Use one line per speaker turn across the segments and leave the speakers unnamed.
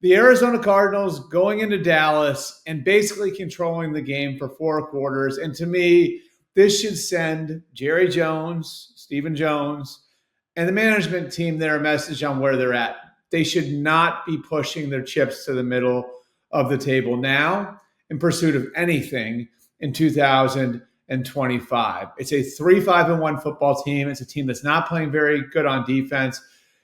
the Arizona Cardinals going into Dallas and basically controlling the game for 4 quarters. And to me, this should send Jerry Jones, Stephen Jones, and the management team there a message on where they're at. They should not be pushing their chips to the middle of the table now in pursuit of anything in 2025. It's a 3-5-1 football team. It's a team that's not playing very good on defense.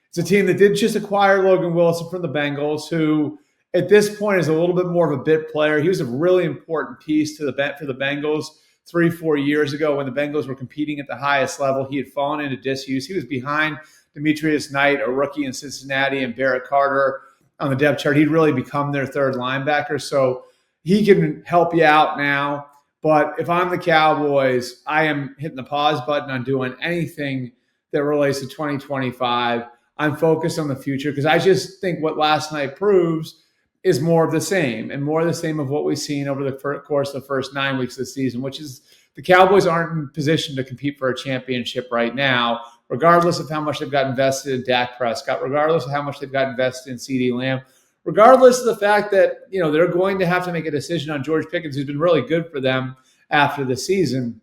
It's a team that did just acquire Logan Wilson from the Bengals, who at this point is a little bit more of a bit player. He was a really important piece to the bet for the Bengals 3-4 years ago when the Bengals were competing at the highest level. He had fallen into disuse. He was behind Demetrius Knight, a rookie in Cincinnati, and Barrett Carter on the depth chart. He'd really become their third linebacker, so he can help you out now. But if I'm the Cowboys, I am hitting the pause button on doing anything that relates to 2025. I'm focused on the future because I just think what last night proves is more of the same and more of the same of what we've seen over the course of the first 9 weeks of the season, which is the Cowboys aren't in position to compete for a championship right now, regardless of how much they've got invested in Dak Prescott, regardless of how much they've got invested in CeeDee Lamb, regardless of the fact that, they're going to have to make a decision on George Pickens, who's been really good for them after the season.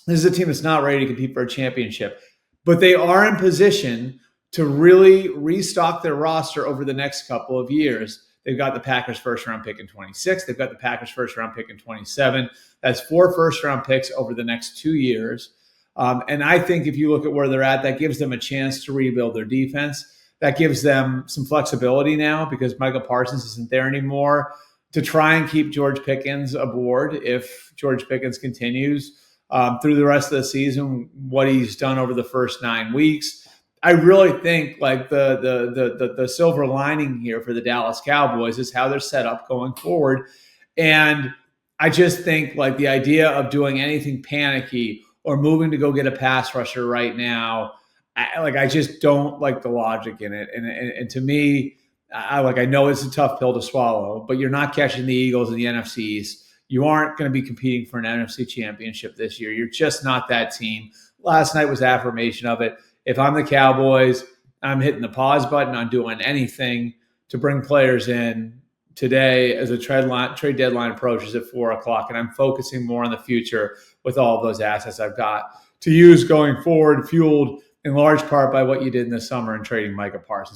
This is a team that's not ready to compete for a championship, but they are in position to really restock their roster over the next couple of years. They've got the Packers first-round pick in 26. They've got the Packers first-round pick in 27. That's 4 first-round picks over the next 2 years. And I think if you look at where they're at, that gives them a chance to rebuild their defense. That gives them some flexibility now because Michael Parsons isn't there anymore to try and keep George Pickens aboard if George Pickens continues through the rest of the season, what he's done over the first 9 weeks. I really think like the silver lining here for the Dallas Cowboys is how they're set up going forward. And I just think like the idea of doing anything panicky or moving to go get a pass rusher right now, I just don't like the logic in it. And to me, I know it's a tough pill to swallow, but you're not catching the Eagles in the NFC East. You aren't going to be competing for an NFC championship this year. You're just not that team. Last night was affirmation of it. If I'm the Cowboys, I'm hitting the pause button on doing anything to bring players in today as a trade deadline approaches at 4 o'clock. And I'm focusing more on the future with all of those assets I've got to use going forward, fueled in large part by what you did in the summer in trading Micah Parsons.